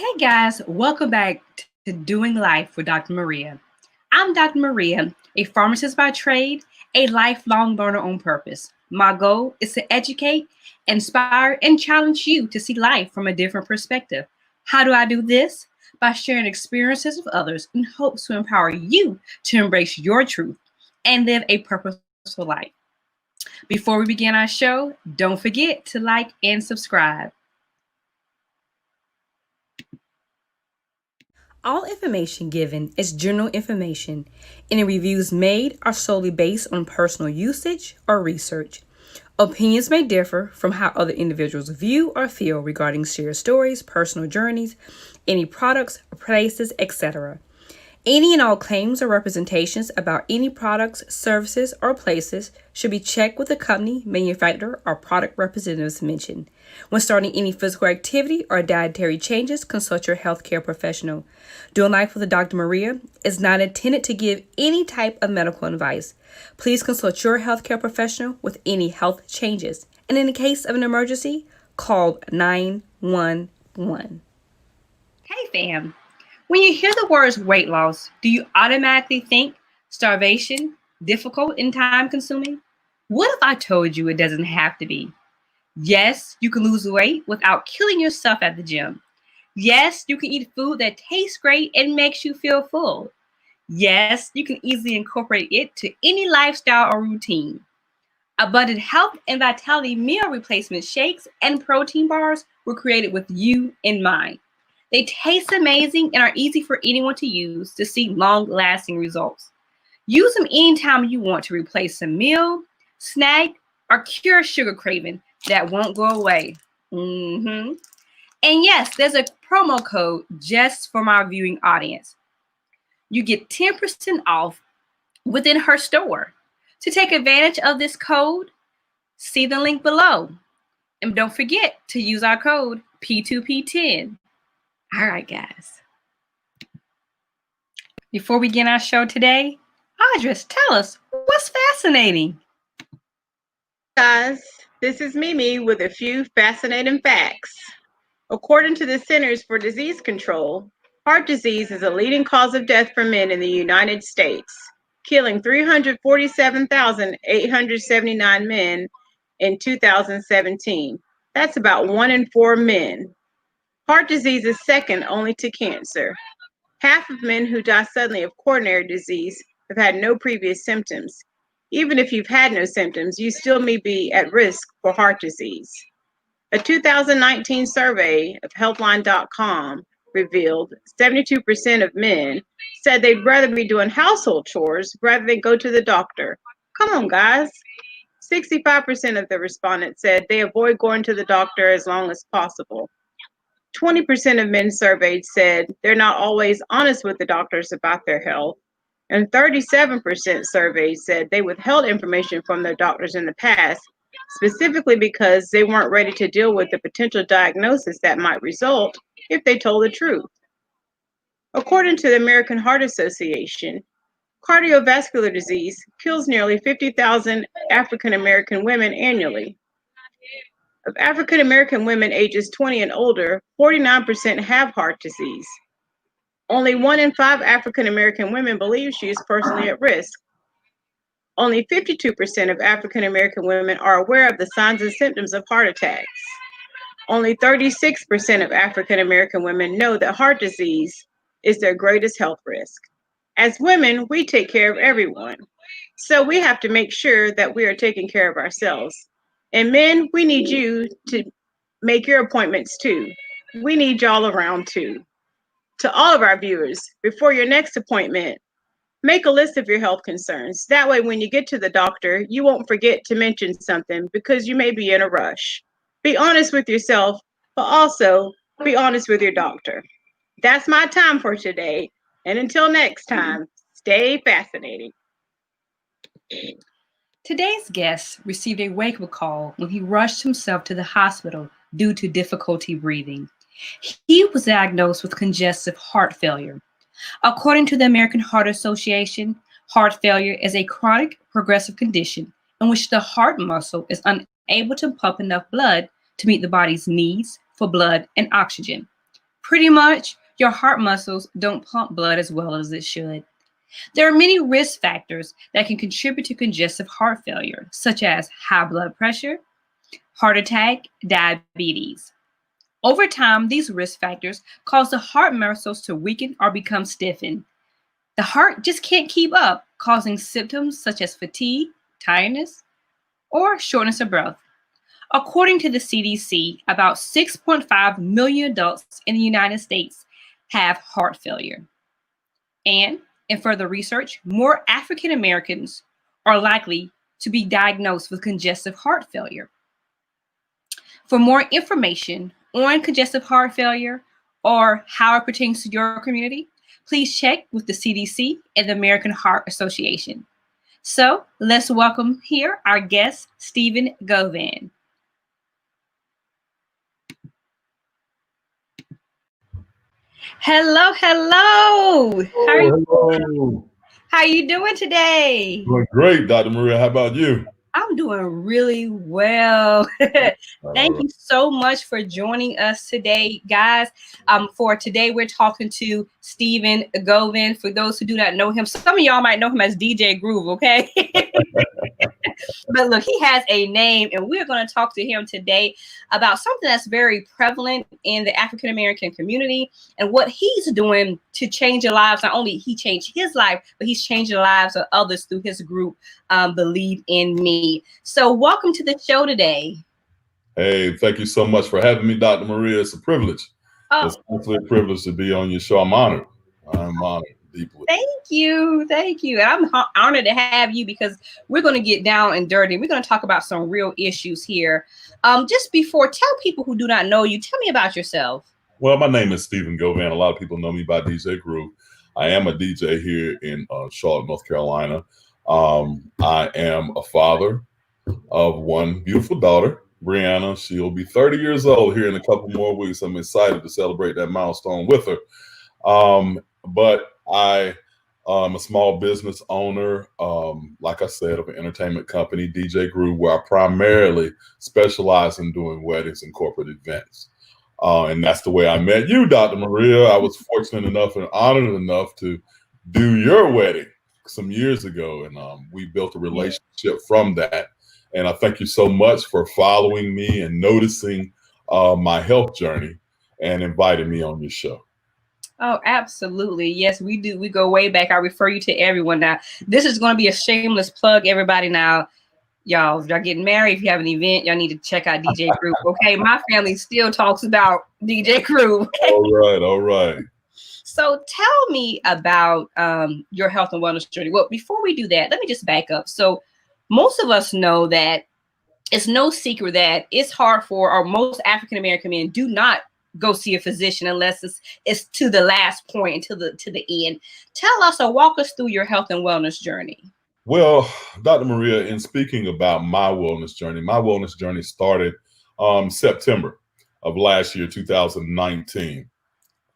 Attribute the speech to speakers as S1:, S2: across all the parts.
S1: Hey guys, welcome back to Doing Life with Dr. Maria. I'm Dr. Maria, a pharmacist by trade, a lifelong learner on purpose. My goal is to educate, inspire, and challenge you to see life from a different perspective. How do I do this? By sharing experiences with others in hopes to empower you to embrace your truth and live a purposeful life. Before we begin our show, don't forget to like and subscribe. All information given is general information. Any reviews made are solely based on personal usage or research. Opinions may differ from how other individuals view or feel regarding shared stories, personal journeys, any products, places, etc. Any and all claims or representations about any products, services, or places should be checked with the company, manufacturer, or product representatives mentioned. When starting any physical activity or dietary changes, consult your healthcare professional. Doing Life with Dr. Maria is not intended to give any type of medical advice. Please consult your healthcare professional with any health changes. And in the case of an emergency, call 911. Hey fam, when you hear the words weight loss, do you automatically think starvation, difficult and time consuming? What if I told you it doesn't have to be? Yes, you can lose weight without killing yourself at the gym. Yes, you can eat food that tastes great and makes you feel full. Yes, you can easily incorporate it to any lifestyle or routine. Abundant Health and Vitality meal replacement shakes and protein bars were created with you in mind. They taste amazing and are easy for anyone to use to see long-lasting results. Use them anytime you want to replace a meal, snack, or cure sugar craving that won't go away. And yes, there's a promo code just for my viewing audience. You get 10% off within her store. To take advantage of this code, see the link below. And don't forget to use our code P2P10. All right, guys. Before we begin our show today, Audrey, tell us what's fascinating.
S2: Guys, this is Mimi with a few fascinating facts. According to the Centers for Disease Control, heart disease is a leading cause of death for men in the United States, killing 347,879 men in 2017. That's about 1 in 4 men. Heart disease is second only to cancer. Half of men who die suddenly of coronary disease have had no previous symptoms. Even if you've had no symptoms, you still may be at risk for heart disease. A 2019 survey of Healthline.com revealed 72% of men said they'd rather be doing household chores rather than go to the doctor. Come on, guys. 65% of the respondents said they avoid going to the doctor as long as possible. 20% of men surveyed said they're not always honest with the doctors about their health, and 37% surveyed said they withheld information from their doctors in the past, specifically because they weren't ready to deal with the potential diagnosis that might result if they told the truth. According to the American Heart Association, cardiovascular disease kills nearly 50,000 African American women annually. Of African American women ages 20 and older, 49% have heart disease. Only 1 in 5 African American women believe she is personally at risk. Only 52% of African American women are aware of the signs and symptoms of heart attacks. Only 36% of African American women know that heart disease is their greatest health risk. As women, we take care of everyone. So we have to make sure that we are taking care of ourselves. And men, we need you to make your appointments too. We need y'all around too. To all of our viewers, before your next appointment, make a list of your health concerns. That way, when you get to the doctor, you won't forget to mention something because you may be in a rush. Be honest with yourself, but also be honest with your doctor. That's my time for today. And until next time, stay fascinating.
S1: Today's guest received a wake-up call when he rushed himself to the hospital due to difficulty breathing. He was diagnosed with congestive heart failure. According to the American Heart Association, heart failure is a chronic progressive condition in which the heart muscle is unable to pump enough blood to meet the body's needs for blood and oxygen. Pretty much, your heart muscles don't pump blood as well as it should. There are many risk factors that can contribute to congestive heart failure, such as high blood pressure, heart attack, diabetes. Over time, these risk factors cause the heart muscles to weaken or become stiffened. The heart just can't keep up, causing symptoms such as fatigue, tiredness, or shortness of breath. According to the CDC, about 6.5 million adults in the United States have heart failure. And in further research, more African Americans are likely to be diagnosed with congestive heart failure. For more information on congestive heart failure or how it pertains to your community, please check with the CDC and the American Heart Association. So let's welcome here our guest, Steve Govan. Hello, hello.
S3: Hello.
S1: How are you doing today?
S3: Doing great, Dr. Maria. How about you?
S1: I'm doing really well. Thank you so much for joining us today, guys. For today, we're talking to Steve Govan. For those who do not know him, some of y'all might know him as DJ Groove, okay? But look, he has a name, and we're going to talk to him today about something that's very prevalent in the African American community and what he's doing to change the lives. Not only he changed his life, but he's changed the lives of others through his group, Believe in Me. So welcome to the show today.
S3: Hey, thank you so much for having me, Dr. Maria. It's a privilege.
S1: Oh,
S3: It's absolutely a privilege to be on your show. I'm honored. I'm honored deeply.
S1: Thank you. And I'm honored to have you because we're going to get down and dirty. We're going to talk about some real issues here. Just before, tell people who do not know you, tell me about yourself.
S3: Well, my name is Steve Govan. A lot of people know me by DJ Groove. I am a DJ here in Charlotte, North Carolina. I am a father of one beautiful daughter, Brianna. She'll be 30 years old here in a couple more weeks. I'm excited to celebrate that milestone with her. But I am a small business owner, like I said, of an entertainment company, DJ Groove, where I primarily specialize in doing weddings and corporate events. And that's the way I met you, Dr. Maria. I was fortunate enough and honored enough to do your wedding some years ago, and we built a relationship from that. And I thank you so much for following me and noticing my health journey and inviting me on your show.
S1: Oh, absolutely. Yes, we do. We go way back. I refer you to everyone now. This is going to be a shameless plug, everybody. Now, y'all, if y'all getting married, if you have an event, y'all need to check out DJ Groove. Okay, my family still talks about DJ Groove. Okay?
S3: All right.
S1: So tell me about your health and wellness journey. Well, before we do that, let me just back up. So most of us know that it's no secret that it's hard for, or most African American men do not go see a physician unless it's to the last point, to the end. Tell us or walk us through your health and wellness journey.
S3: Well, Dr. Maria, in speaking about my wellness journey started September of last year, 2019.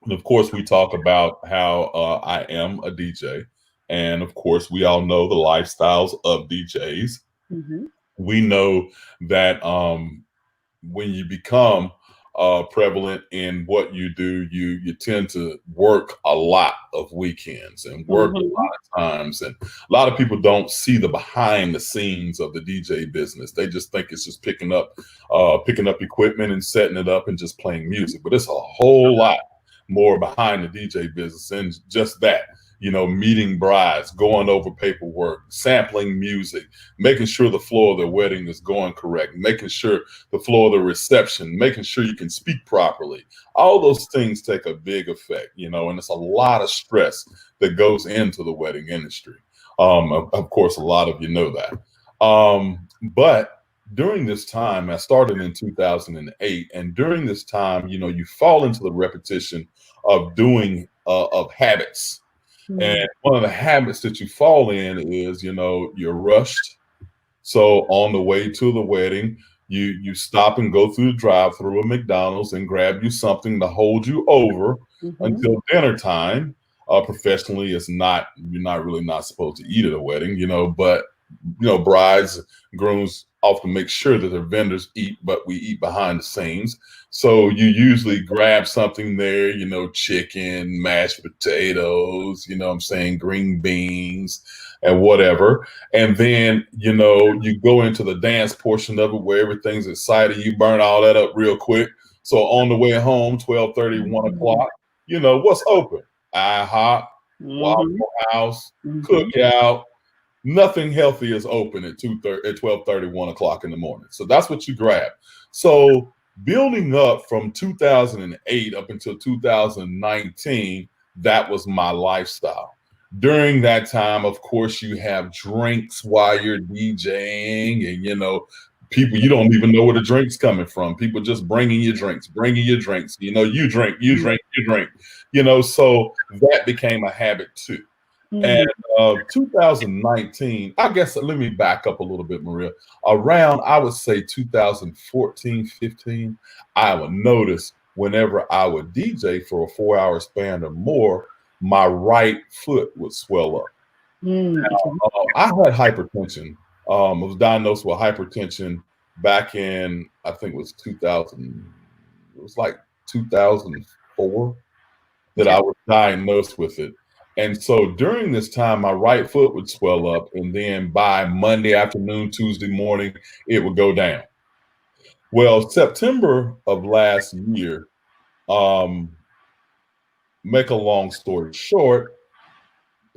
S3: And of course, we talk about how I am a DJ. And of course, we all know the lifestyles of DJs.
S1: Mm-hmm.
S3: We know that when you become prevalent in what you do, you tend to work a lot of weekends and work a lot of times. And a lot of people don't see the behind the scenes of the DJ business. They just think it's just picking up equipment and setting it up and just playing music. But it's a whole lot more behind the DJ business and just that. Meeting brides, going over paperwork, sampling music, making sure the flow of the wedding is going correct, making sure the flow of the reception, making sure you can speak properly. All those things take a big effect, and it's a lot of stress that goes into the wedding industry. Of course, a lot of you know that. But during this time, I started in 2008, and during this time, you fall into the repetition of doing of habits. And one of the habits that you fall in is, you're rushed. So on the way to the wedding, you stop and go through the drive-through of McDonald's and grab you something to hold you over until dinner time. Professionally, you're not really supposed to eat at a wedding, but brides, grooms often make sure that the vendors eat, but we eat behind the scenes. So you usually grab something there, chicken, mashed potatoes, what I'm saying, green beans and whatever. And then, you go into the dance portion of it where everything's excited. You burn all that up real quick. So on the way home, 12:30, 1 o'clock, what's open? IHOP, Waffle House, Cookout. Nothing healthy is open at 2:30, at 12:30, 1 o'clock in the morning. So that's what you grab. So building up from 2008 up until 2019, that was my lifestyle. During that time, of course, you have drinks while you're DJing, and people, you don't even know where the drink's coming from. People just bringing you drinks, you drink, you drink, you drink. So that became a habit too. And 2019, I guess, let me back up a little bit, Maria. Around, I would say 2014, 15, I would notice whenever I would DJ for a 4-hour span or more, my right foot would swell up. Now, I had hypertension. I was diagnosed with hypertension back in, I think it was 2000. It was like 2004 that I was diagnosed with it. And so during this time, my right foot would swell up. And then by Monday afternoon, Tuesday morning, it would go down. Well, September of last year, make a long story short,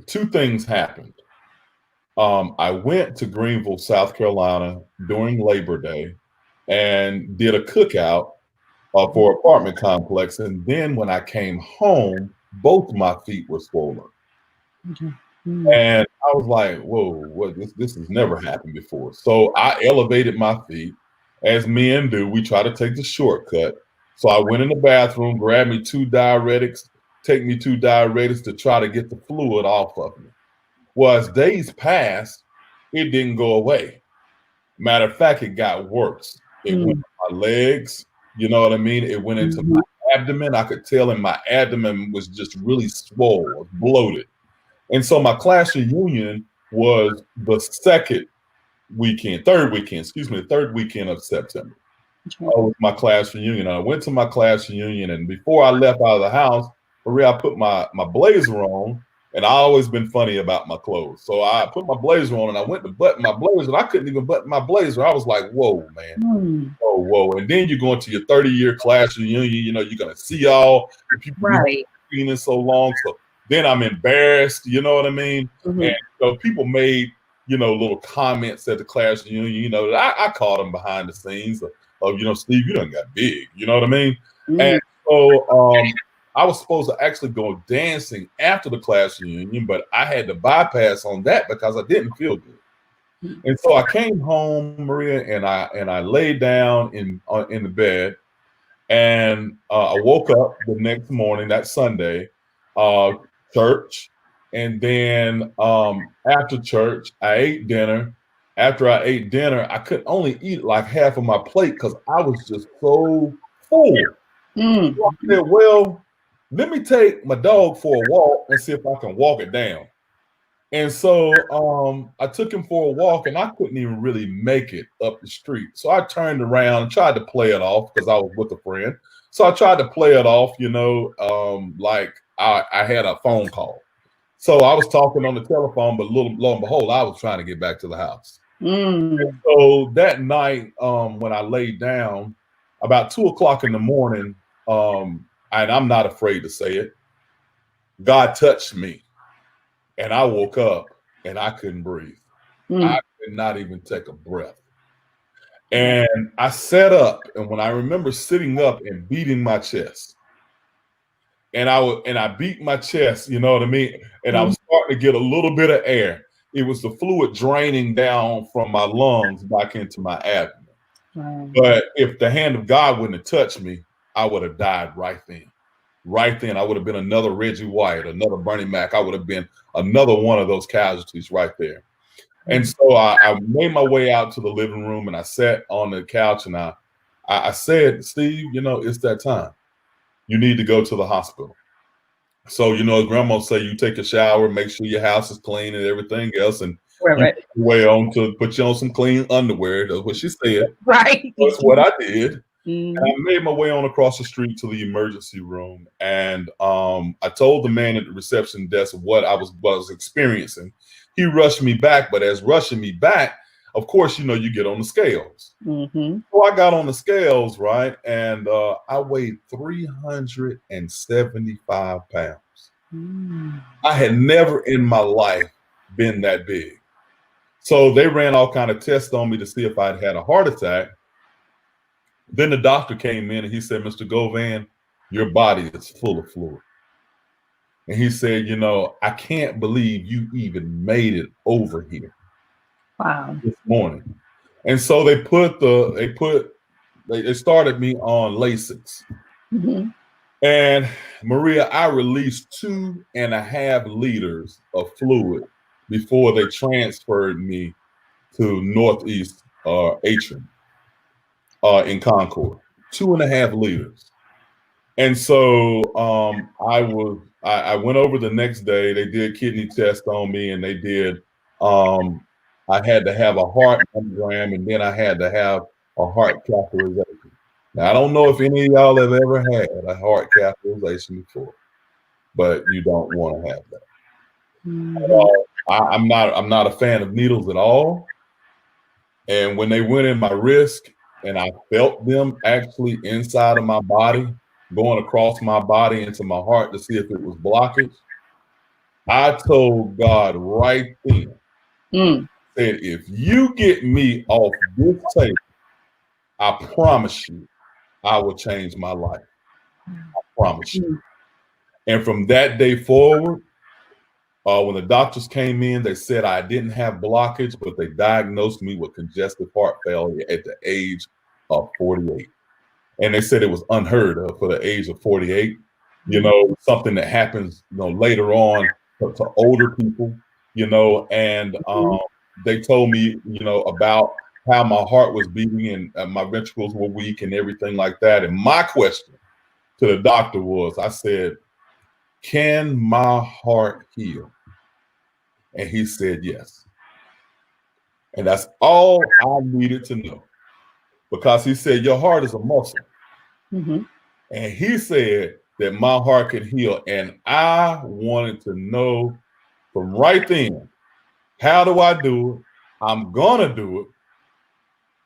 S3: two things happened. I went to Greenville, South Carolina during Labor Day and did a cookout for an apartment complex. And then when I came home, both my feet were swollen. And I was like, whoa, what, this has never happened before. So I elevated my feet, as men do. We try to take the shortcut. So I went in the bathroom, grabbed me two diuretics to try to get the fluid off of me. Well, as days passed, it didn't go away. Matter of fact, it got worse. It went to my legs, you know what I mean? It went into my abdomen. I could tell in my abdomen was just really swollen, bloated. And so my class reunion was the third weekend of September. Was my class reunion. I went to my class reunion, and before I left out of the house, Maria, I put my blazer on, and I always been funny about my clothes. So I put my blazer on, and I went to button my blazer, and I couldn't even button my blazer. I was like, whoa, man. Whoa. And then you're going to your 30-year class reunion, you're going to see all the people you've been in so long. So then I'm embarrassed, you know what I mean? And people made, little comments at the class reunion, I caught them behind the scenes of Steve, you done got big, you know what I mean? And so I was supposed to actually go dancing after the class reunion, but I had to bypass on that because I didn't feel good. And so I came home, Maria, and I laid down in the bed, and I woke up the next morning, that Sunday, church, and then after church, I ate dinner. After I ate dinner, I could only eat like half of my plate because I was just so full. So I said, well, let me take my dog for a walk and see if I can walk it down. And so I took him for a walk, and I couldn't even really make it up the street. So I turned around and tried to play it off because I was with a friend. So I tried to play it off, like I had a phone call. So I was talking on the telephone, but lo and behold, I was trying to get back to the house. And so that night, when I laid down, about 2 o'clock in the morning, and I'm not afraid to say it, God touched me, and I woke up and I couldn't breathe. I could not even take a breath. And I sat up, and when I remember sitting up and beating my chest, and I beat my chest, you know what I mean? And I was starting to get a little bit of air. It was the fluid draining down from my lungs back into my abdomen. But if the hand of God wouldn't have touched me, I would have died right then. Right then, I would have been another Reggie White, another Bernie Mac. I would have been another one of those casualties right there. And so I made my way out to the living room, and I sat on the couch, and I said, Steve, it's that time. You need to go to the hospital. So, grandma say you take a shower, make sure your house is clean and everything else. And
S1: Right.
S3: Way on to put you on some clean underwear. That's what she said.
S1: Right.
S3: That's what I did.
S1: Mm-hmm.
S3: And I made my way on across the street to the emergency room, and I told the man at the reception desk what I was experiencing. He rushed me back, but as rushing me back, of course, you get on the scales.
S1: Mm-hmm.
S3: So I got on the scales, right, and I weighed 375 pounds.
S1: Mm.
S3: I had never in my life been that big. So they ran all kind of tests on me to see if I'd had a heart attack. Then the doctor came in and he said, Mr. Govan, your body is full of fluid. And he said, I can't believe you even made it over here
S1: Wow.
S3: this morning. And so they started me on Lasix.
S1: Mm-hmm.
S3: And Maria, I released 2.5 liters of fluid before they transferred me to Northeast Atrium in Concord. 2.5 liters. And so I went over the next day. They did kidney tests on me, and they did. I had to have a heart mammogram, and then I had to have a heart catheterization. Now I don't know if any of y'all have ever had a heart catheterization before, but you don't want to have that.
S1: Mm-hmm.
S3: I'm not a fan of needles at all. And when they went in my wrist, and I felt them actually inside of my body, going across my body into my heart to see if it was blockage, I told God right then, said, if you get me off this table, I promise you, I will change my life. I promise you. And from that day forward, when the doctors came in, they said I didn't have blockage, but they diagnosed me with congestive heart failure at the age of 48. And they said it was unheard of for the age of 48. Something that happens, later on to older people, and they told me, about how my heart was beating and my ventricles were weak and everything like that. And my question to the doctor was, I said, can my heart heal? And he said, yes. And that's all I needed to know, because he said, your heart is a muscle.
S1: Mm-hmm.
S3: And he said that my heart could heal. And I wanted to know from right then, how do I do it? I'm going to do it.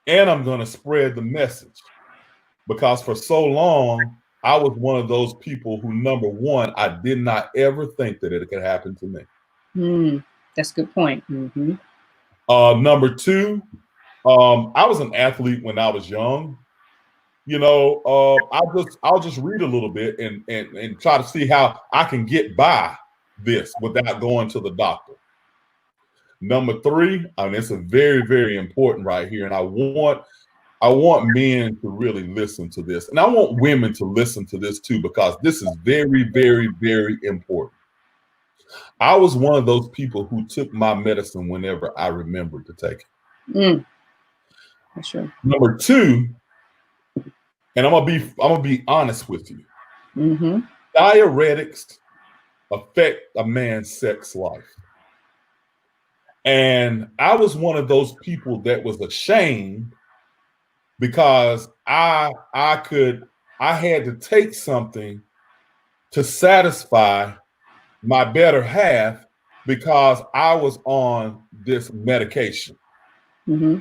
S3: And I'm going to spread the message. Because for so long, I was one of those people who, number one, I did not ever think that it could happen to me.
S1: That's a good point. Mm-hmm.
S3: Number two, I was an athlete when I was young. I'll just read a little bit and try to see how I can get by this without going to the doctor. Number three, it's a very, very important right here. And I want men to really listen to this. And I want women to listen to this too, because this is very, very, very important. I was one of those people who took my medicine whenever I remembered to take it.
S1: That's true.
S3: Number two, and I'm gonna be honest with you.
S1: Mm-hmm.
S3: Diuretics affect a man's sex life. And I was one of those people that was ashamed, because I had to take something to satisfy my better half, because I was on this medication.
S1: Mm-hmm.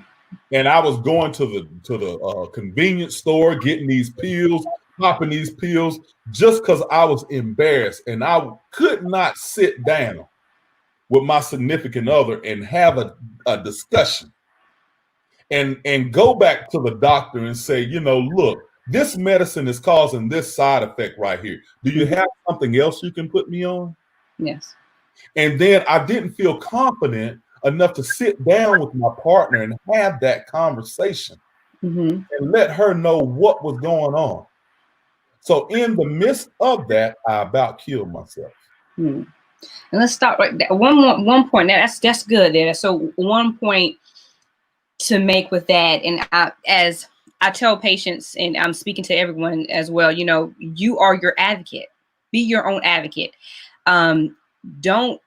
S3: And I was going to the convenience store, getting these pills, popping these pills, just because I was embarrassed. And I could not sit down with my significant other and have a discussion and go back to the doctor and say, look, this medicine is causing this side effect right here. Do you have something else you can put me on?
S1: Yes.
S3: And then I didn't feel confident enough to sit down with my partner and have that conversation and let her know what was going on. So in the midst of that, I about killed myself.
S1: And let's stop right there. One point. That's good there. So one point to make with that, and as I tell patients, and I'm speaking to everyone as well, you are your advocate. Be your own advocate. Don't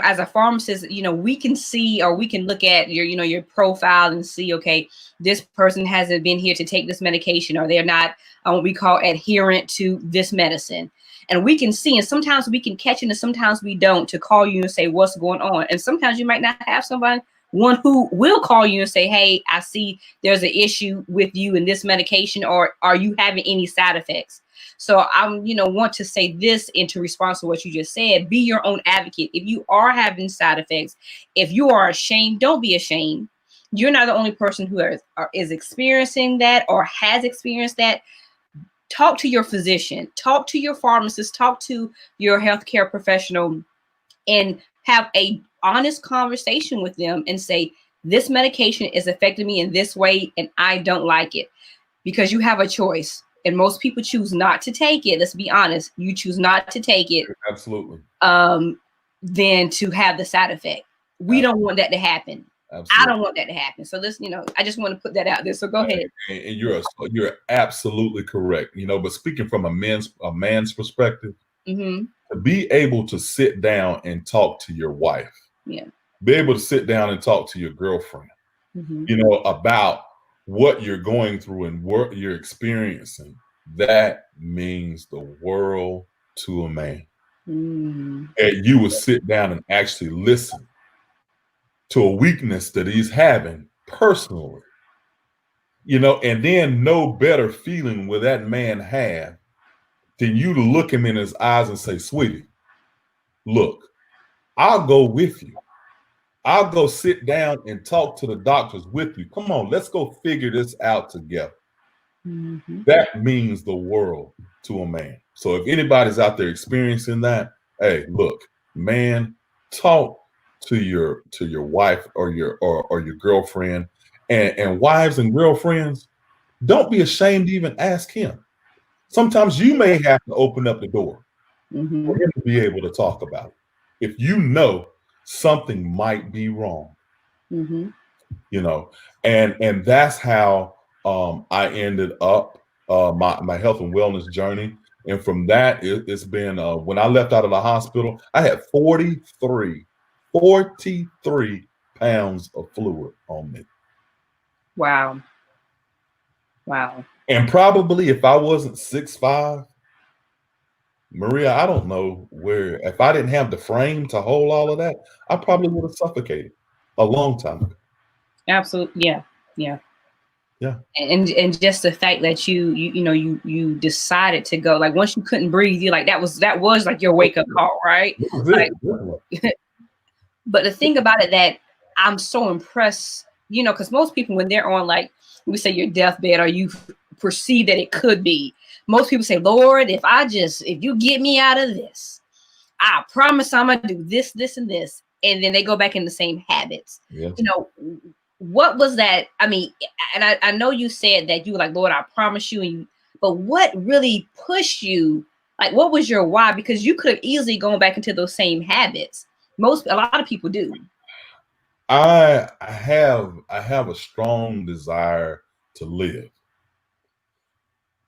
S1: as a pharmacist, we can see, or we can look at your profile and see, okay, this person hasn't been here to take this medication, or they're not what we call adherent to this medicine. And we can see, and sometimes we can catch it, and sometimes we don't, to call you and say what's going on. And sometimes you might not have one who will call you and say, hey, I see there's an issue with you in this medication, or are you having any side effects? So I want to say this into response to what you just said. Be your own advocate. If you are having side effects, if you are ashamed, don't be ashamed. You're not the only person who is experiencing that or has experienced that. Talk to your physician, talk to your pharmacist, talk to your healthcare professional, and have a honest conversation with them and say, this medication is affecting me in this way and I don't like it. Because you have a choice, and most people choose not to take it. Let's be honest, you choose not to take it.
S3: Absolutely.
S1: Than to have the side effect. We don't want that to happen. Absolutely. I don't want that to happen. So this, I just want to put that out there. So go ahead.
S3: And you're absolutely correct. But speaking from a man's perspective, to be able to sit down and talk to your wife, be able to sit down and talk to your girlfriend, about what you're going through and what you're experiencing, that means the world to a man. And you will sit down and actually listen to a weakness that he's having personally, and then no better feeling will that man have than you to look him in his eyes and say, sweetie, look, I'll go with you. I'll go sit down and talk to the doctors with you. Come on, let's go figure this out together. That means the world to a man. So if anybody's out there experiencing that, hey, look, man, talk to your wife or your girlfriend, and wives and girlfriends, don't be ashamed to even ask him. Sometimes you may have to open up the door for him to be able to talk about it. If you know something might be wrong, and that's how I ended up my health and wellness journey. And from that, it's been when I left out of the hospital, I had 43 pounds of fluid on me.
S1: Wow.
S3: And probably if I wasn't 6'5", Maria, I don't know where, if I didn't have the frame to hold all of that, I probably would have suffocated a long time ago.
S1: Absolutely. Yeah. And just the fact that you decided to go, like, once you couldn't breathe, you're like, that was like your wake up call, right? But the thing about it that I'm so impressed, because most people, when they're on, like, we say your deathbed, or you perceive that it could be, most people say, Lord, if you get me out of this, I promise I'm gonna do this, this, and this. And then they go back in the same habits. Yeah. What was that? I mean, and I know you said that you were like, Lord, I promise you, but what really pushed you? Like, what was your why? Because you could have easily gone back into those same habits. A lot of people do.
S3: I have a strong desire to live.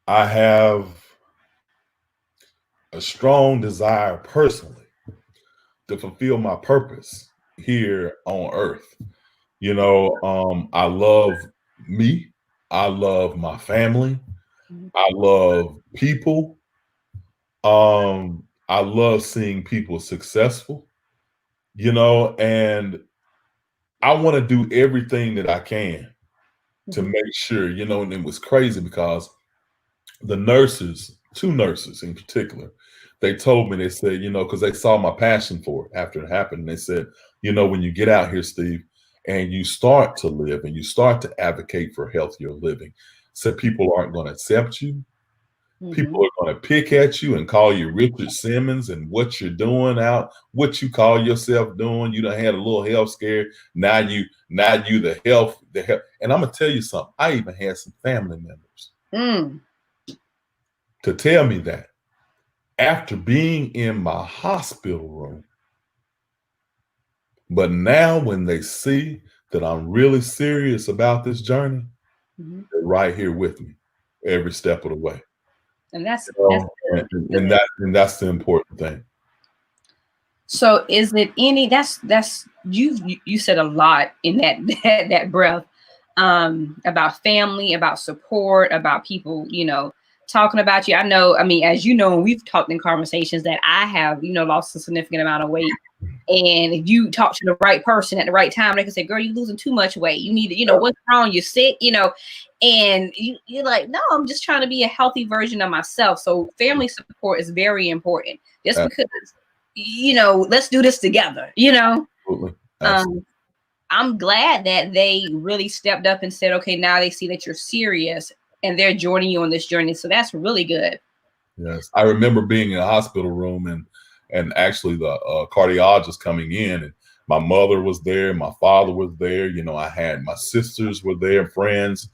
S3: I have a strong desire personally to fulfill my purpose here on earth. I love me. I love my family. I love people. I love seeing people successful, and I want to do everything that I can to make sure, and it was crazy because the nurses, 2 nurses in particular, they told me, they said, because they saw my passion for it after it happened. And they said, when you get out here, Steve, and you start to live and you start to advocate for healthier living, said people aren't going to accept you. People are going to pick at you and call you Richard Simmons and what you're doing what you call yourself doing. You done had a little health scare. Now you the health. And I'm going to tell you something. I even had some family members to tell me that after being in my hospital room. But now when they see that I'm really serious about this journey, they're right here with me every step of the way.
S1: And that's
S3: that's the important thing.
S1: So is it any that's you said a lot in that breath, about family, about support, about people, talking about you. I know, I mean, as you know, we've talked in conversations that I have, lost a significant amount of weight. And if you talk to the right person at the right time, they can say, girl, you're losing too much weight. You need to, what's wrong? You're sick, and you're like, no, I'm just trying to be a healthy version of myself. So family support is very important. Just because, let's do this together,
S3: Absolutely. Absolutely.
S1: I'm glad that they really stepped up and said, okay, now they see that you're serious and they're joining you on this journey. So that's really good.
S3: Yes. I remember being in a hospital room and actually the cardiologist coming in, and my mother was there, my father was there. I had my sisters were there, friends,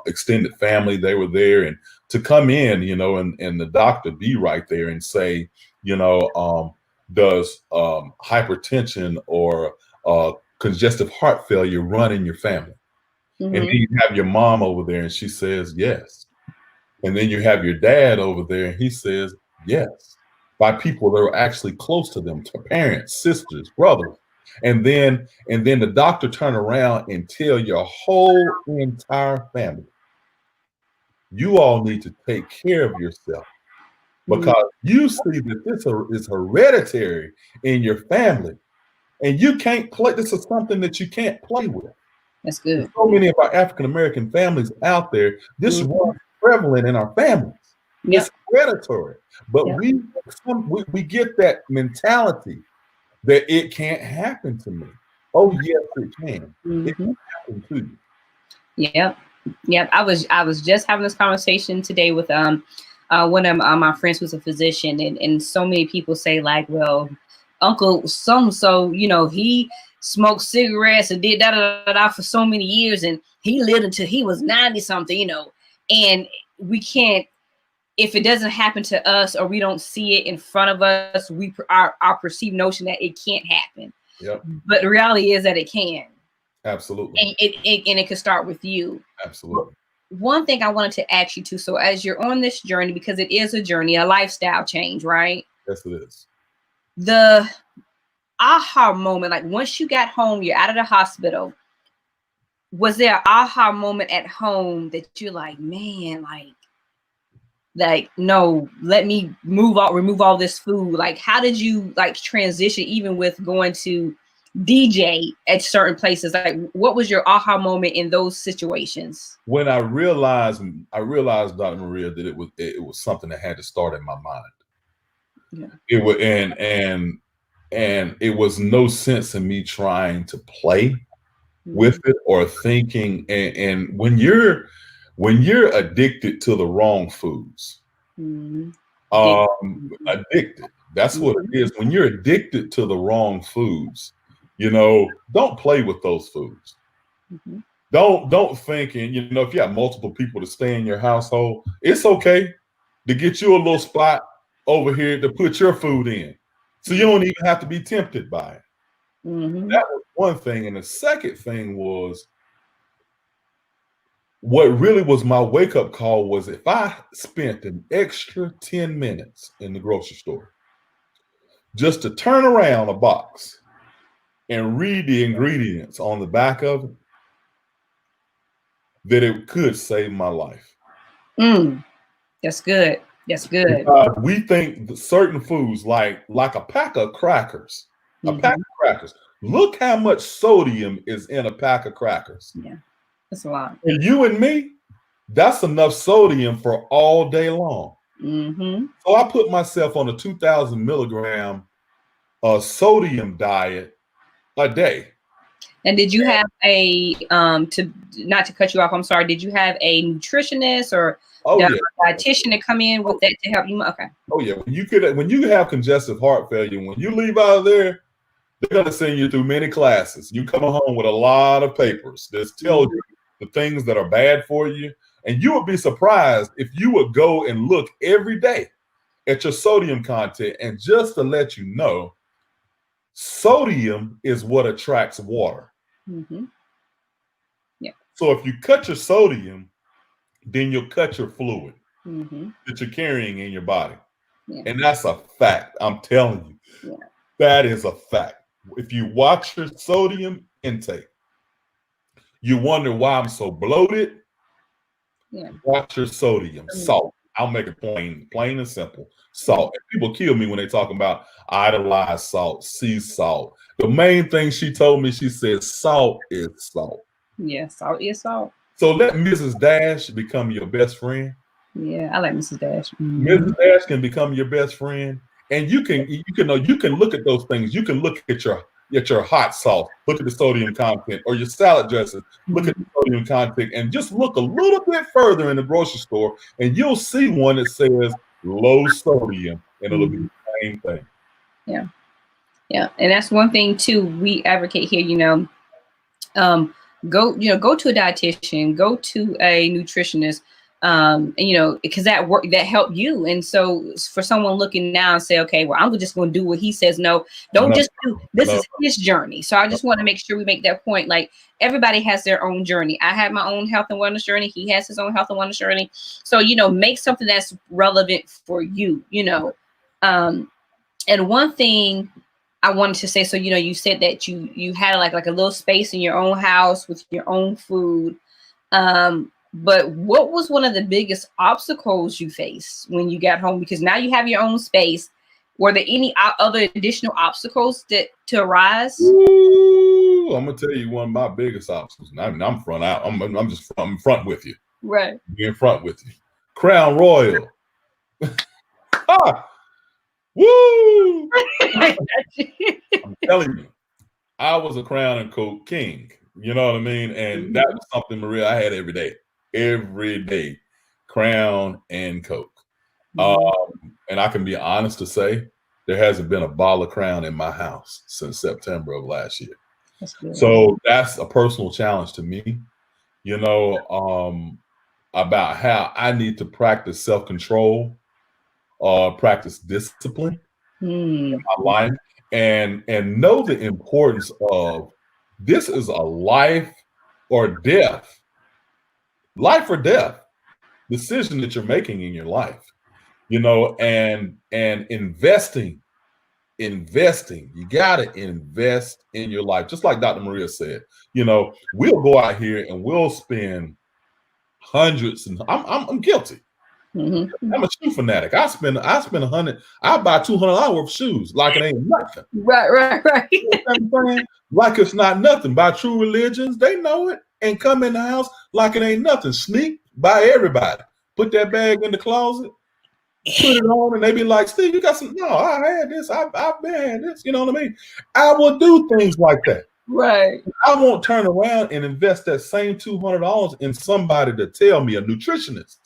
S3: extended family, they were there. And to come in, and the doctor be right there and say, does hypertension or congestive heart failure run in your family? And then you have your mom over there and she says, yes. And then you have your dad over there and he says, yes, by people that are actually close to them, to parents, sisters, brothers. And then the doctor turn around and tell your whole entire family, you all need to take care of yourself because you see that this is hereditary in your family. And you can't play. This is something that you can't play with.
S1: That's good.
S3: There's so many of our African American families out there. This runs prevalent in our families.
S1: Yep.
S3: It's hereditary, but
S1: Yep.
S3: we get that mentality that it can't happen to me. Oh yes, it can. It can happen to you.
S1: Yep. Yep. I was just having this conversation today with one of my friends who's a physician, and so many people say like, well, Uncle so he smoked cigarettes and did da for so many years, and he lived until he was 90 something, and we can't, if it doesn't happen to us or we don't see it in front of us, our perceived notion that it can't happen.
S3: Yep.
S1: But the reality is that it can.
S3: Absolutely.
S1: And it can start with you.
S3: Absolutely.
S1: One thing I wanted to ask you too, so as you're on this journey, because it is a journey, a lifestyle change, right?
S3: Yes, it is.
S1: The aha moment, like once you got home, you're out of the hospital, was there an aha moment at home that you're like, man, like no, let me remove all this food? Like, how did you like transition, even with going to DJ at certain places? Like, what was your aha moment in those situations?
S3: When I realized, Dr. Maria, that it was something that had to start in my mind.
S1: Yeah.
S3: It was and it was no sense in me trying to play with it or thinking. And when you're addicted to the wrong foods, addicted. That's what it is. When you're addicted to the wrong foods, don't play with those foods. Don't think, and if you have multiple people to stay in your household, it's okay to get you a little spot over here to put your food in, so you don't even have to be tempted by it. That was one thing. And the second thing was, what really was my wake-up call was, if I spent an extra 10 minutes in the grocery store just to turn around a box and read the ingredients on the back of it, that it could save my life.
S1: That's good. That's good.
S3: We think that certain foods, like a pack of crackers, look how much sodium is in a pack of crackers.
S1: Yeah, that's a lot.
S3: And you and me, that's enough sodium for all day long. So I put myself on a 2,000 milligram sodium diet a day.
S1: And did you have a not to cut you off, I'm sorry, did you have a nutritionist or dietitian to come in with that to help you? Okay.
S3: Oh yeah. When you have congestive heart failure, when you leave out of there, they're gonna send you through many classes. You come home with a lot of papers that tell you the things that are bad for you. And you would be surprised if you would go and look every day at your sodium content. And just to let you know, sodium is what attracts water.
S1: Yeah.
S3: So if you cut your sodium, then you'll cut your fluid that you're carrying in your body.
S1: Yeah.
S3: And that's a fact. I'm telling you,
S1: Yeah.
S3: that is a fact. If you watch your sodium intake, you wonder why I'm so bloated.
S1: Yeah.
S3: Watch your sodium, salt. I'll make it plain and simple. Salt. And people kill me when they talk about idolized salt, sea salt. The main thing she told me, she said, salt is salt.
S1: Yeah, salt is salt.
S3: So let Mrs. Dash become your best friend.
S1: Yeah, I like Mrs. Dash.
S3: Mrs. Dash can become your best friend, and you can look at those things. You can look at your hot sauce, look at the sodium content, or your salad dressing, look at the sodium content, and just look a little bit further in the grocery store, and you'll see one that says low sodium, and it'll be the same thing.
S1: Yeah, yeah, and that's one thing too. We advocate here. Go to a dietitian, go to a nutritionist, and because that helped you. And so for someone looking now and say, okay, well, I'm just going to do what he says. No, don't just do this. Is his journey. So I just want to make sure we make that point. Like, everybody has their own journey. I have my own health and wellness journey. He has his own health and wellness journey. So, make something that's relevant for you, and one thing I wanted to say, so, you said that you had like a little space in your own house with your own food. But what was one of the biggest obstacles you faced when you got home? Because now you have your own space. Were there any other additional obstacles to arise?
S3: Ooh, I'm gonna tell you one of my biggest obstacles. I'm front out. I'm front with you.
S1: Right.
S3: Be in front with you. Crown Royal. Woo! I'm telling you, I was a Crown and Coke king. You know what I mean? And that was something, Maria, I had every day. Every day. Crown and Coke. And I can be honest to say, there hasn't been a bottle of Crown in my house since September of last year. So that's a personal challenge to me, about how I need to practice self-control, practice discipline in my life, and know the importance of this is a life or death decision that you're making in your life, and investing. You got to invest in your life. Just like Dr. Maria said, we'll go out here and we'll spend hundreds, and I'm guilty. I'm a shoe fanatic. I spend $100. I buy $200 worth of shoes like it ain't nothing.
S1: Right.
S3: Like it's not nothing. By True Religions, they know it, and come in the house like it ain't nothing. Sneak by everybody. Put that bag in the closet. Put it on, and they be like, Steve, you got some? No, I had this. I've been had this. You know what I mean? I will do things like that.
S1: Right.
S3: I won't turn around and invest that same $200 in somebody to tell me, a nutritionist,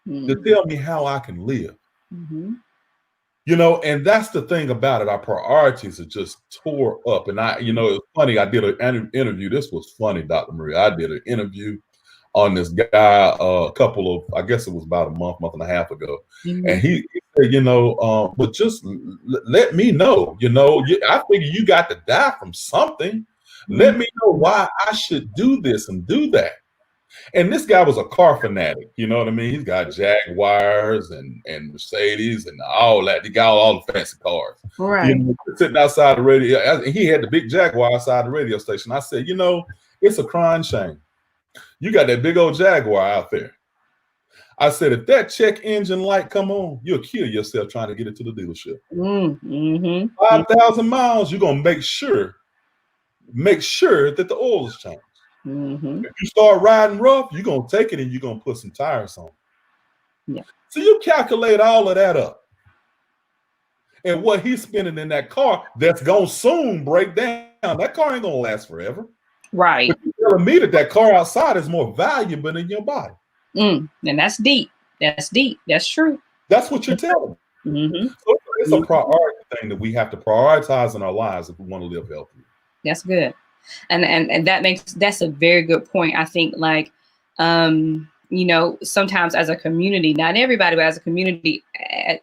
S3: to tell me how I can live. And that's the thing about it. Our priorities are just tore up. And it's funny. I did an interview. This was funny, Dr. Maria. I did an interview on this guy I guess it was about a month and a half ago. And he said, but just let me know, I figure you got to die from something. Let me know why I should do this and do that. And this guy was a car fanatic, you know what I mean? He's got Jaguars and Mercedes and all that. He got all the fancy cars.
S1: Right.
S3: Sitting outside the radio. He had the big Jaguar outside the radio station. I said, it's a crying shame. You got that big old Jaguar out there. I said, if that check engine light come on, you'll kill yourself trying to get it to the dealership. 5,000 miles, you're going to make sure that the oil is changed. If you start riding rough, you're going to take it and you're going to put some tires on.
S1: Yeah.
S3: So you calculate all of that up. And what he's spending in that car that's going to soon break down. That car ain't going to last forever. Right. But you're telling me that car outside is more valuable than your body.
S1: And that's deep. That's true.
S3: That's what you're telling me. So it's a priority thing that we have to prioritize in our lives if we want to live healthy.
S1: That's good. And that's a very good point. I think sometimes as a community, not everybody, but as a community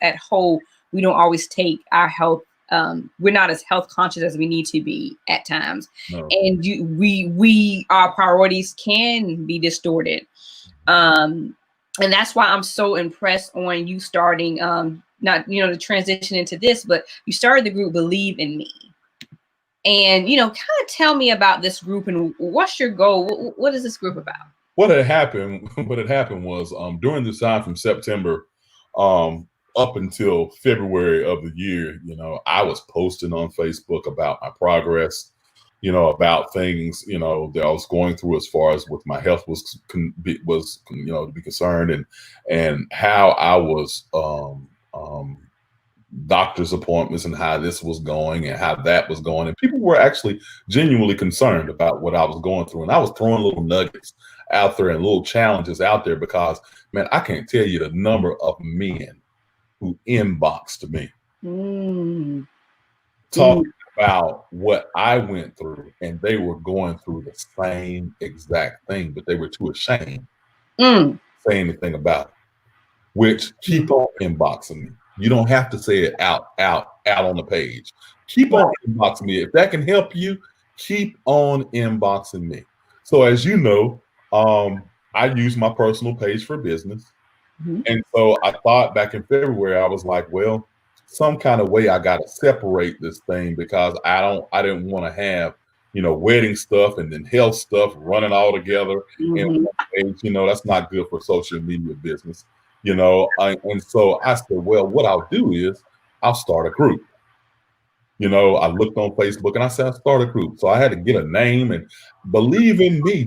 S1: at whole, we don't always take our health. We're not as health conscious as we need to be at times. No. And our priorities can be distorted. And that's why I'm so impressed on you starting not, to transition into this, but you started the group Believe in Me. And, kind of tell me about this group and what's your goal? What is this group about?
S3: What had happened was during this time from September up until February of the year, I was posting on Facebook about my progress, about things, that I was going through as far as with my health was to be concerned, and how I was doctor's appointments and how this was going and how that was going. And people were actually genuinely concerned about what I was going through. And I was throwing little nuggets out there and little challenges out there because, man, I can't tell you the number of men who inboxed me talking about what I went through, and they were going through the same exact thing, but they were too ashamed to say anything about it, which keep on inboxing me. You don't have to say it out on the page. Keep on inboxing me. If that can help you, keep on inboxing me. So as you know, I use my personal page for business. And so I thought back in February, I was like, well, some kind of way I got to separate this thing because I didn't want to have, wedding stuff and then health stuff running all together. And that's not good for social media business. And so I said, well, what I'll do is I'll start a group. I looked on Facebook and I said, I'll start a group. So I had to get a name, and Believe in Me.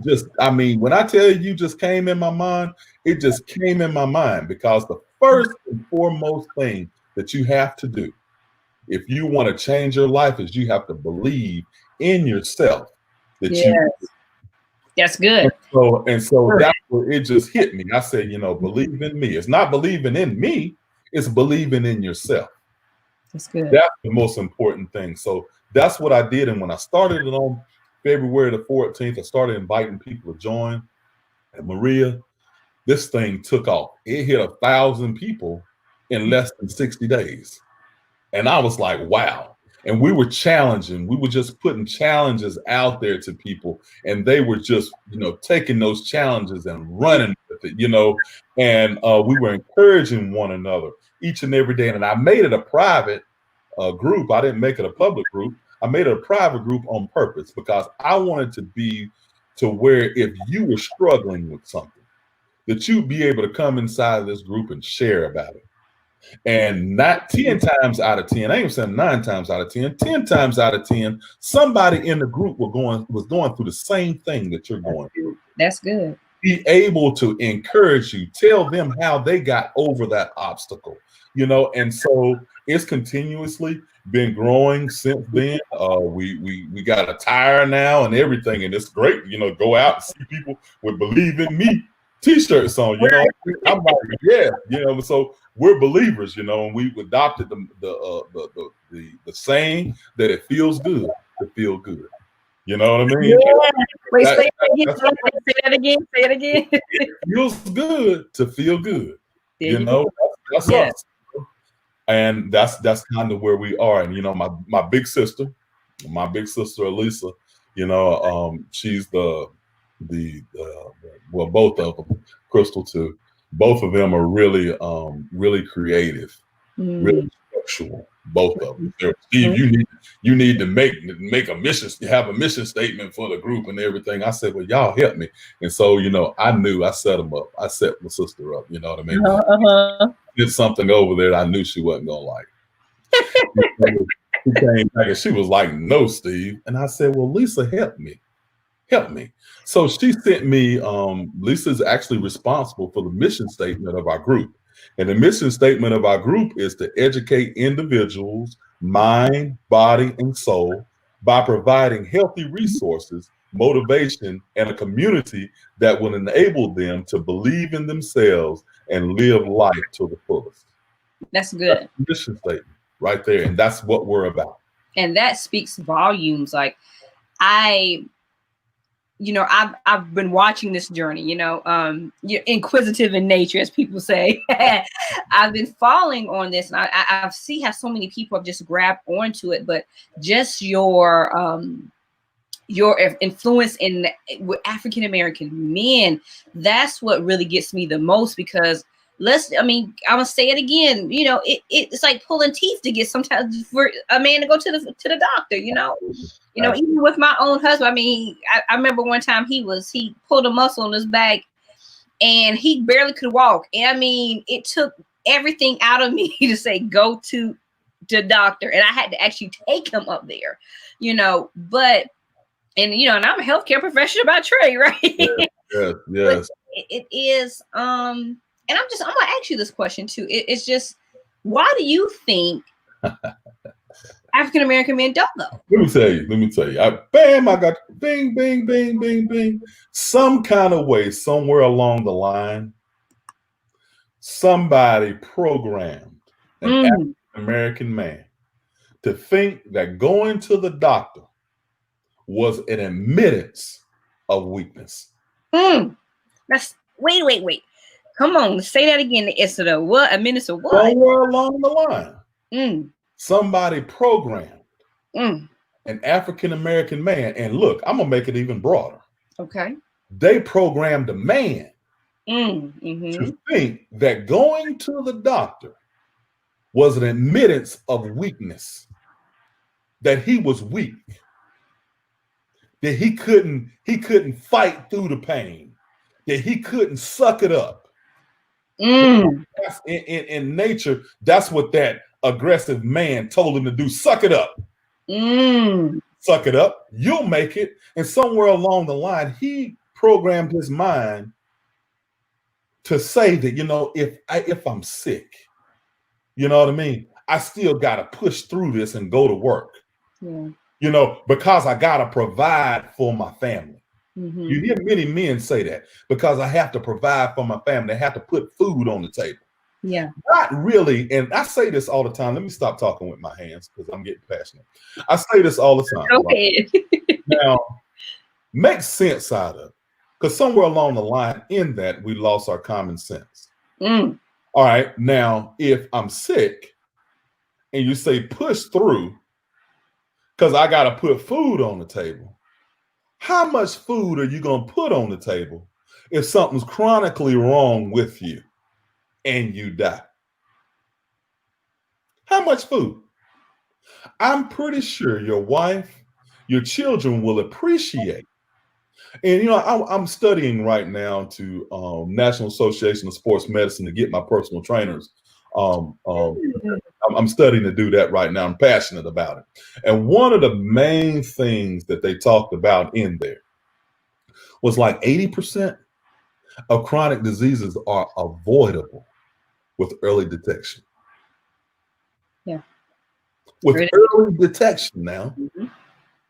S3: When I tell you just came in my mind, it just came in my mind because the first and foremost thing that you have to do if you want to change your life is you have to believe in yourself that
S1: That's good.
S3: And so that's where it just hit me. I said, believe in me. It's not believing in me, it's believing in yourself.
S1: That's good.
S3: That's the most important thing. So that's what I did. And when I started it on February the 14th, I started inviting people to join. And Maria, this thing took off. It hit 1,000 people in less than 60 days. And I was like, wow. And we were challenging. We were just putting challenges out there to people. And they were just, taking those challenges and running with it, and we were encouraging one another each and every day. And I made it a private group. I didn't make it a public group. I made it a private group on purpose because I wanted to be to where if you were struggling with something, that you'd be able to come inside of this group and share about it. And not 10 times out of 10, I ain't saying 9 times out of 10, 10 times out of 10, somebody in the group was going through the same thing that you're going through.
S1: That's good.
S3: Be able to encourage you, tell them how they got over that obstacle, and so it's continuously been growing since then. We got a tire now and everything, and it's great, go out and see people with Believe in Me t-shirts on, I'm like, yeah, so we're believers, and we've adopted the saying that it feels good to feel good. You know what I mean?
S1: Yeah. Wait, say that again. Say it again.
S3: It feels good to feel good. That's us. And that's kind of where we are. And my big sister Elisa, she's well, both of them, Crystal too. Both of them are really, really creative, really structural. Both of them. Steve, you need to make a mission, have a mission statement for the group and everything. I said, well, y'all help me. And so, I knew I set them up. I set my sister up. You know what I mean? Did something over there that I knew she wasn't gonna like. She came back and she was like, no, Steve. And I said, well, Lisa, help me. So she sent me, Lisa's actually responsible for the mission statement of our group. And the mission statement of our group is to educate individuals, mind, body, and soul by providing healthy resources, motivation, and a community that will enable them to believe in themselves and live life to the fullest.
S1: That's good.
S3: That's the mission statement right there. And that's what we're about.
S1: And that speaks volumes. Like I've been watching this journey, you're inquisitive in nature, as people say. I've been following on this, and I see how so many people have just grabbed onto it, but just your influence with African-American men, that's what really gets me the most, because I'm gonna say it again. It's like pulling teeth to get sometimes for a man to go to the doctor. Even with my own husband. I remember one time he pulled a muscle in his back, and he barely could walk. And it took everything out of me to say go to the doctor, and I had to actually take him up there. But and I'm a healthcare professional by trade, right?
S3: Yes.
S1: It is and I'm gonna ask you this question too. It's just, why do you think African American men don't go?
S3: Let me tell you. I got bing, bing, bing, bing, bing. Some kind of way, somewhere along the line, somebody programmed an African American man to think that going to the doctor was an admittance of weakness.
S1: That's wait. Come on, say that again. It's what? A minute of what?
S3: Somewhere along the line, somebody programmed an African American man, and look, I'm gonna make it even broader.
S1: Okay.
S3: They programmed a man to think that going to the doctor was an admittance of weakness, that he was weak, that he couldn't fight through the pain, that he couldn't suck it up. In nature, that's what that aggressive man told him to do. Suck it up. Suck it up. You'll make it. And somewhere along the line, he programmed his mind to say that, if I'm sick, you know what I mean? I still got to push through this and go to work. Yeah. Because I got to provide for my family. You hear many men say that, because I have to provide for my family. I have to put food on the table.
S1: Yeah.
S3: Not really. And I say this all the time. Let me stop talking with my hands because I'm getting passionate. I say this all the time.
S1: Okay.
S3: Right? Now, make sense out of it. Because somewhere along the line in that, we lost our common sense. All right. Now, if I'm sick and you say push through because I got to put food on the table, how much food are you going to put on the table if something's chronically wrong with you and you die? How much food? I'm pretty sure your wife, your children will appreciate. And, I'm studying right now to National Association of Sports Medicine to get my personal trainers. I'm studying to do that right now. I'm passionate about it. And one of the main things that they talked about in there was like 80% of chronic diseases are avoidable with early detection.
S1: Yeah.
S3: With early detection now.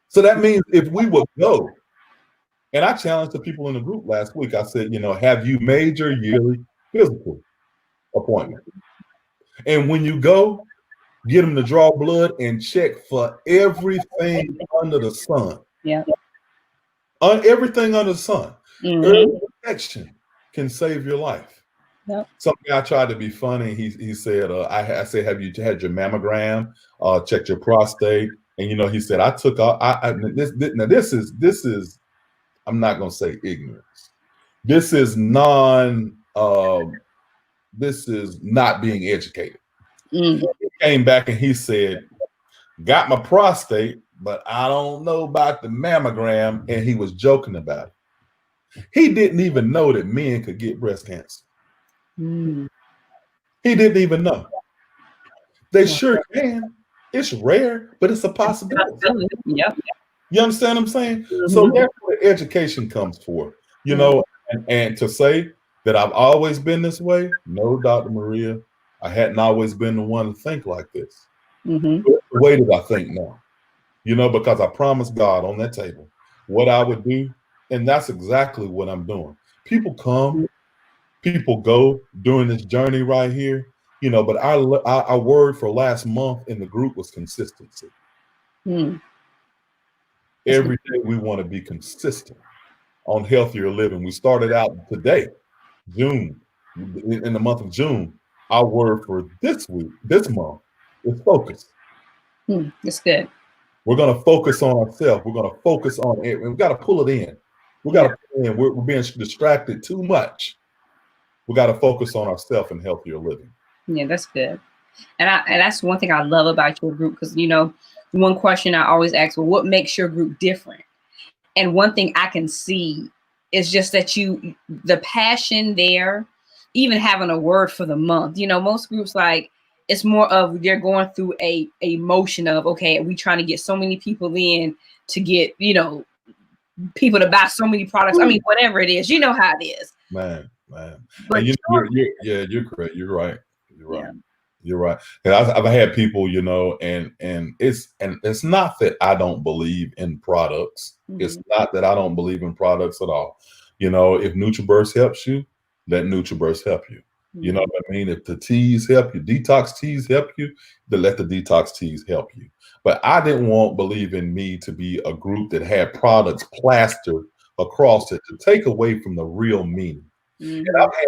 S3: So that means if we would go, and I challenged the people in the group last week, I said, have you made your yearly physical appointment? And when you go, get them to draw blood and check for everything under the sun.
S1: Yeah.
S3: Everything under the sun. Early detection can save your life.
S1: Yep.
S3: Something I tried to be funny. He said, I said, have you had your mammogram? Checked your prostate? And he said, I took this is I'm not gonna say ignorance. This is this is not being educated. He came back and he said, got my prostate, but I don't know about the mammogram. And he was joking about it. He didn't even know that men could get breast cancer. He didn't even know. They sure can. It's rare, but it's a possibility.
S1: Yeah.
S3: You understand what I'm saying? So that's where education comes for, and to say that I've always been this way. No, Dr. Maria, I hadn't always been the one to think like this. The way that I think now, because I promised God on that table what I would do. And that's exactly what I'm doing. People come, people go during this journey right here, but our word for last month in the group was consistency. Every day we want to be consistent on healthier living. We started out today, June, in the month of June. Our word for this month is focus.
S1: That's good.
S3: We're going to focus on ourselves. We're going to focus on it. We've got to pull it in. We got to pull it in. We're being distracted too much. We got to focus on ourselves and healthier living.
S1: Yeah, that's good. And that's one thing I love about your group, because one question I always ask, well, what makes your group different? And one thing I can see is just that the passion there, even having a word for the month. Most groups, like, it's more of they're going through a motion of, okay, we trying to get so many people in to get, people to buy so many products. I mean, whatever it is, how it is.
S3: Man.
S1: But
S3: And you're correct. You're right. You're right.
S1: Yeah.
S3: You're right. And I've had people, and it's not that I don't believe in products.
S1: Mm-hmm.
S3: It's not that I don't believe in products at all. If NutriBurst helps you, let NutriBurst help you.
S1: Mm-hmm.
S3: You know what I mean? If the teas help you, detox teas help you, then let the detox teas help you. But I didn't believe in me to be a group that had products plastered across it to take away from the real meaning.
S1: Mm-hmm.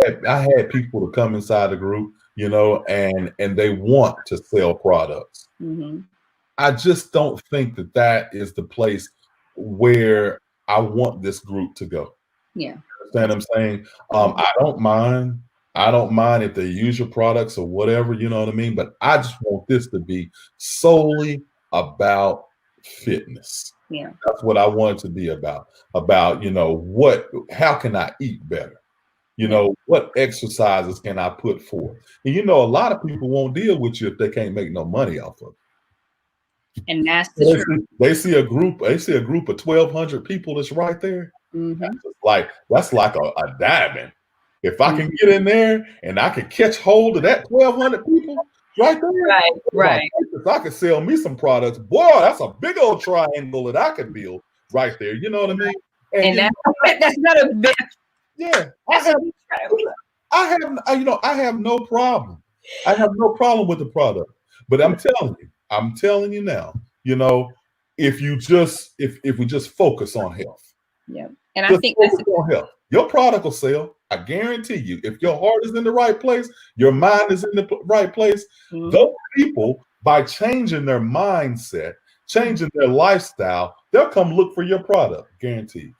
S3: And I had people to come inside the group, and they want to sell products.
S1: Mm-hmm.
S3: I just don't think that is the place where I want this group to go.
S1: Yeah.
S3: Understand what I'm saying? I don't mind if they use your products or whatever, you know what I mean? But I just want this to be solely about fitness.
S1: Yeah.
S3: That's what I want it to be about, how can I eat better? What exercises can I put forth? And a lot of people won't deal with you if they can't make no money off of it.
S1: And that's the truth.
S3: They see a group of 1,200 people that's right there.
S1: Mm-hmm.
S3: That's like a diamond. If I can get in there and I can catch hold of that 1,200 people right there,
S1: right.
S3: If I could sell me some products, boy, that's a big old triangle that I could build right there. You know what I mean?
S1: And that's not a big.
S3: Yeah, I have no problem. I have no problem with the product. But I'm telling you now, if we just focus on health.
S1: Yeah. And I think that's
S3: on health. Your product will sell. I guarantee you. If your heart is in the right place, your mind is in the right place, those people, by changing their mindset, changing their lifestyle, they'll come look for your product. Guaranteed.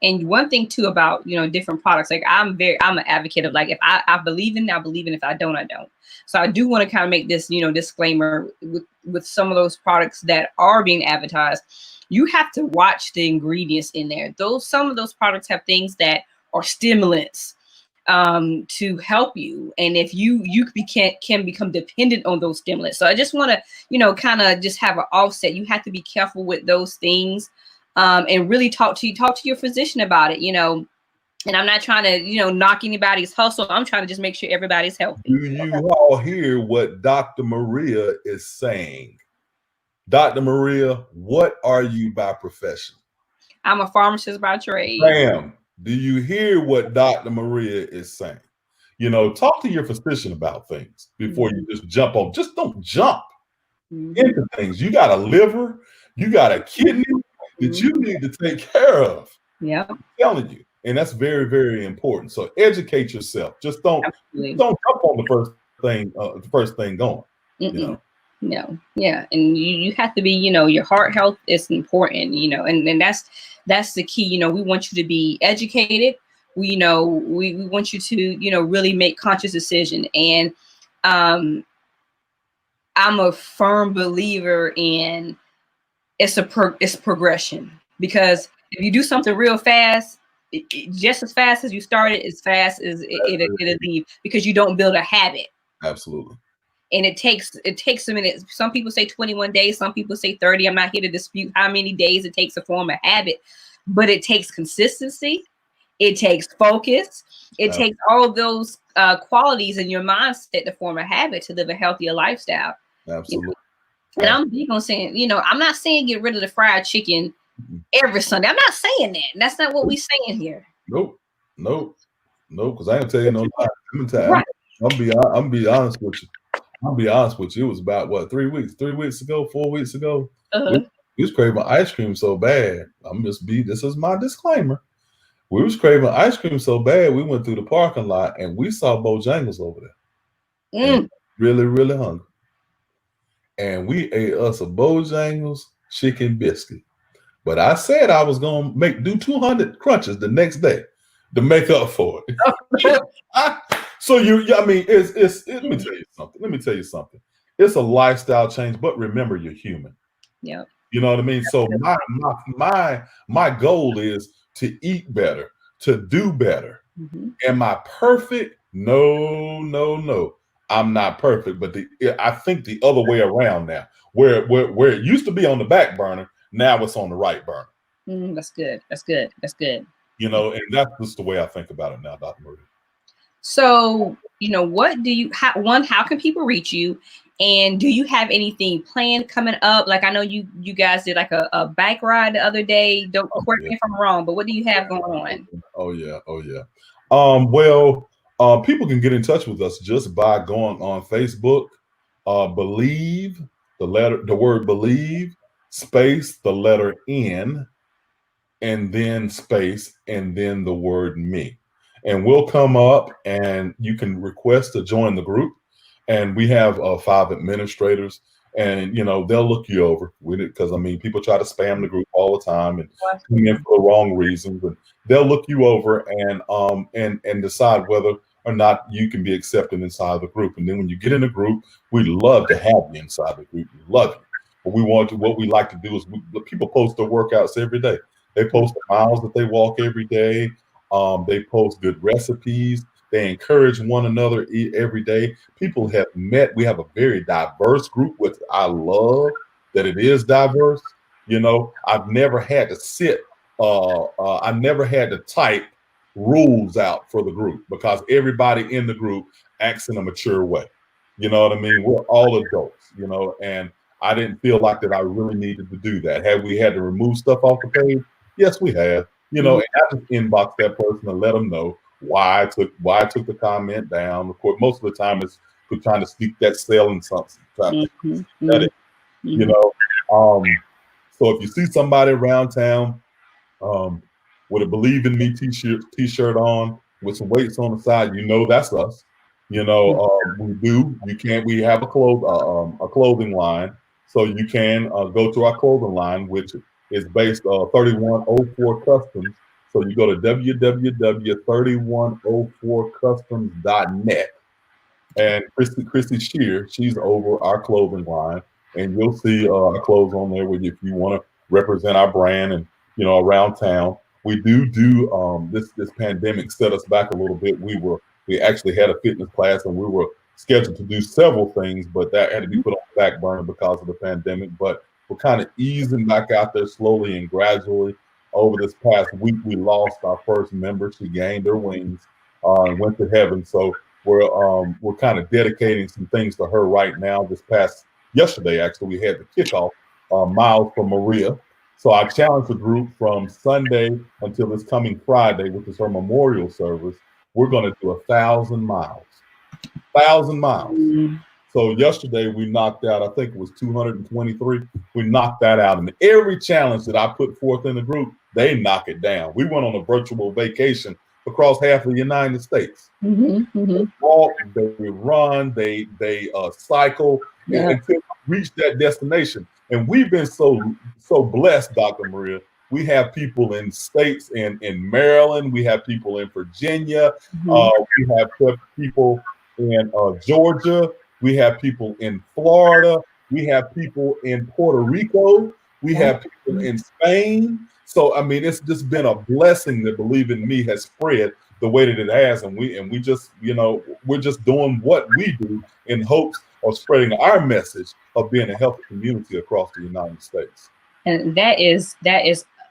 S1: And one thing too about, different products, like I'm an advocate of, like, if I believe in it, I believe in it. If I don't, I don't. So I do want to kind of make this, disclaimer with some of those products that are being advertised. You have to watch the ingredients in there. Some of those products have things that are stimulants to help you. And if you can become dependent on those stimulants. So I just want to, kind of just have an offset. You have to be careful with those things. And really talk to your physician about it, and I'm not trying to, knock anybody's hustle. I'm trying to just make sure everybody's healthy.
S3: Do you all hear what Dr. Maria is saying? Dr. Maria, what are you by profession?
S1: I'm a pharmacist by trade.
S3: Ma'am, do you hear what Dr. Maria is saying? Talk to your physician about things before you just jump on. Just don't jump into things. You got a liver, you got a kidney that you need to take care of.
S1: Yeah,
S3: I'm telling you, and that's very, very important. So educate yourself. Just don't jump on the first thing going.
S1: No, yeah, and you have to be. Your heart health is important. And that's the key. We want you to be educated. We want you to really make conscious decision. And I'm a firm believer in it's progression, because if you do something real fast, just as fast as you started, as fast as it'll leave, because you don't build a habit.
S3: Absolutely.
S1: And it takes a minute. Some people say 21 days, some people say 30. I'm not here to dispute how many days it takes to form a habit, but it takes consistency. It takes focus. It takes all of those qualities in your mindset to form a habit to live a healthier lifestyle.
S3: Absolutely.
S1: And I'm big on saying, I'm not saying get rid of the fried chicken every Sunday. I'm not saying that. That's not what we're saying here.
S3: Nope. Because I ain't tell you no lie. I'm be honest with you. I'll be honest with you. It was about 4 weeks ago. We was craving ice cream so bad. This is my disclaimer. We was craving ice cream so bad, we went through the parking lot and we saw Bojangles over there. Really, really hungry. And we ate us a Bojangles chicken biscuit. But I said I was gonna do 200 crunches the next day. to make up for it. So I mean, let me tell you something. Let me tell you something. It's a lifestyle change, but remember, you're human.
S1: Yeah.
S3: You know what I mean? So my goal is to eat better, to do better.
S1: Mm-hmm.
S3: Am I perfect? No, no, no. I'm not perfect, but I think the other way around now, where it used to be on the back burner, now it's on the right burner.
S1: That's good. That's good. That's good.
S3: You know, and that's just the way I think about it now, Dr. Maria.
S1: So, what do you how can people reach you? And do you have anything planned coming up? Like, I know you guys did like a bike ride the other day. Don't correct me if I'm wrong, but what do you have going on?
S3: Oh yeah. Well, people can get in touch with us just by going on Facebook. Believe the word believe, space the letter N, and then space, and then the word me. And we'll come up and you can request to join the group. And we have 5 administrators, and they'll look you over with it, because I mean, people try to spam the group all the time and come in for the wrong reasons. But they'll look you over and decide whether or not you can be accepted inside the group. And then when you get in the group, we'd love to have you inside the group. We love you. But what we like to do is people post their workouts every day. They post the miles that they walk every day. They post good recipes. They encourage one another every day. People have met. We have a very diverse group, which I love that it is diverse. I've never had to I never had to type rules out for the group, because everybody in the group acts in a mature way. You know what I mean? We're all adults, and I didn't feel like that I really needed to do that. Have we had to remove stuff off the page? Yes, we have. And I just inbox that person and let them know why I took the comment down. Of course, most of the time it's we're trying to speak that selling something. So if you see somebody around town with a Believe in Me t-shirt on with some weights on the side, that's us. We have a clothing line, so you can go to our clothing line, which is based 3104 Customs. So you go to www.3104customs.net, and Christy Shear, she's over our clothing line, and you'll see our clothes on there with you if you want to represent our brand and around town. We do this pandemic set us back a little bit. We actually had a fitness class, and we were scheduled to do several things, but that had to be put on the back burner because of the pandemic. But we're kind of easing back out there slowly and gradually. Over this past week, we lost our first member. She gained her wings and went to heaven. So we're kind of dedicating some things to her right now. Yesterday, actually, we had the kickoff, Miles for Maria. So I challenged the group from Sunday until this coming Friday, which is her memorial service. We're going to do 1,000 miles. 1,000 miles. So yesterday we knocked out, I think it was 223. We knocked that out. And every challenge that I put forth in the group, they knock it down. We went on a virtual vacation across half of the United States. They walk, they run, they cycle until we reach that destination. And we've been so blessed, Dr. Maria. We have people in states in Maryland. We have people in Virginia. We have people in Georgia. We have people in Florida. We have people in Puerto Rico. We have people in Spain. So, I mean, it's just been a blessing that Believe in Me has spread the way that it has. And we just, we're just doing what we do in hopes of spreading our message of being a healthy community across the United States.
S1: And that is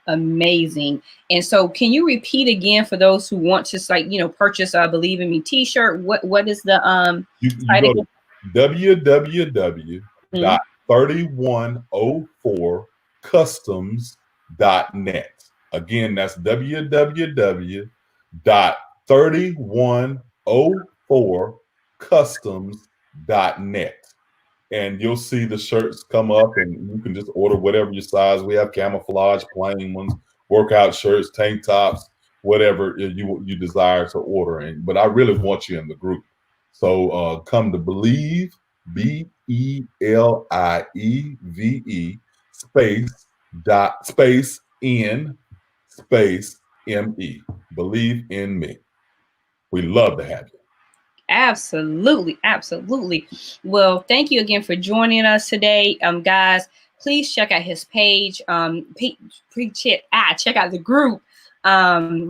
S1: amazing. And so can you repeat again for those who want to purchase a Believe in Me t-shirt? What is the
S3: you go to www.3104customs.net. Again, that's www.3104customs.net. And you'll see the shirts come up, and you can just order whatever your size. We have camouflage, plain ones, workout shirts, tank tops, whatever you desire to order. But I really want you in the group. So come to Believe, BELIEVE, space in Believe in me. We love to have you.
S1: Absolutely, absolutely. Well, thank you again for joining us today, guys. Please check out his page. Check out the group.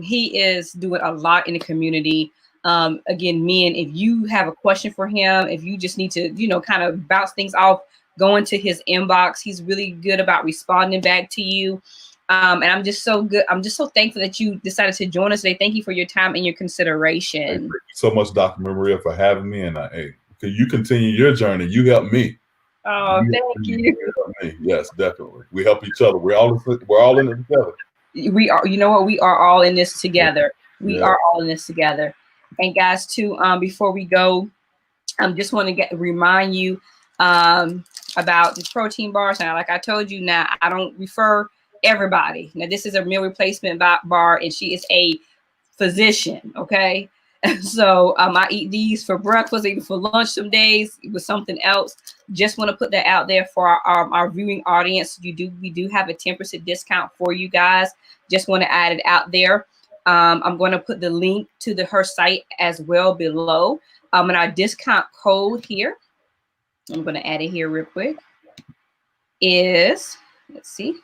S1: He is doing a lot in the community. Again, men, if you have a question for him, if you just need to, kind of bounce things off, go into his inbox. He's really good about responding back to you. And I'm just so good. I'm just so thankful that you decided to join us today. Thank you for your time and your consideration.
S3: Hey, thank you so much, Dr. Maria, for having me. And hey, you continue your journey. You help me.
S1: Oh, thank you.
S3: Yes, definitely. We help each other. We're all in it together.
S1: We are. You know what? We are all in this together. We are all in this together. And guys, too. Before we go, just want to remind you about the protein bars. Now, like I told you, now I don't refer everybody. Now, this is a meal replacement bar, and she is a physician. Okay. So I eat these for breakfast, even for lunch some days with something else. Just want to put that out there for our viewing audience. We do have a 10% discount for you guys. Just want to add it out there. I'm going to put the link to her site as well below. And our discount code here, I'm going to add it here real quick, is, let's see,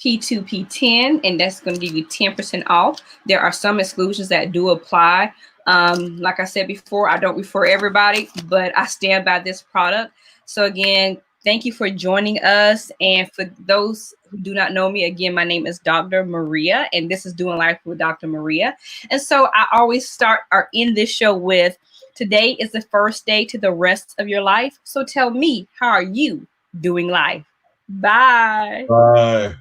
S1: P2P10, and that's going to give you 10% off. There are some exclusions that do apply. Like I said before, I don't refer everybody, but I stand by this product. So again, thank you for joining us. And for those who do not know me, again, my name is Dr. Maria, and this is Doing Life with Dr. Maria. And so I always start or end this show with, today is the first day to the rest of your life. So tell me, how are you doing life? Bye.
S3: Bye.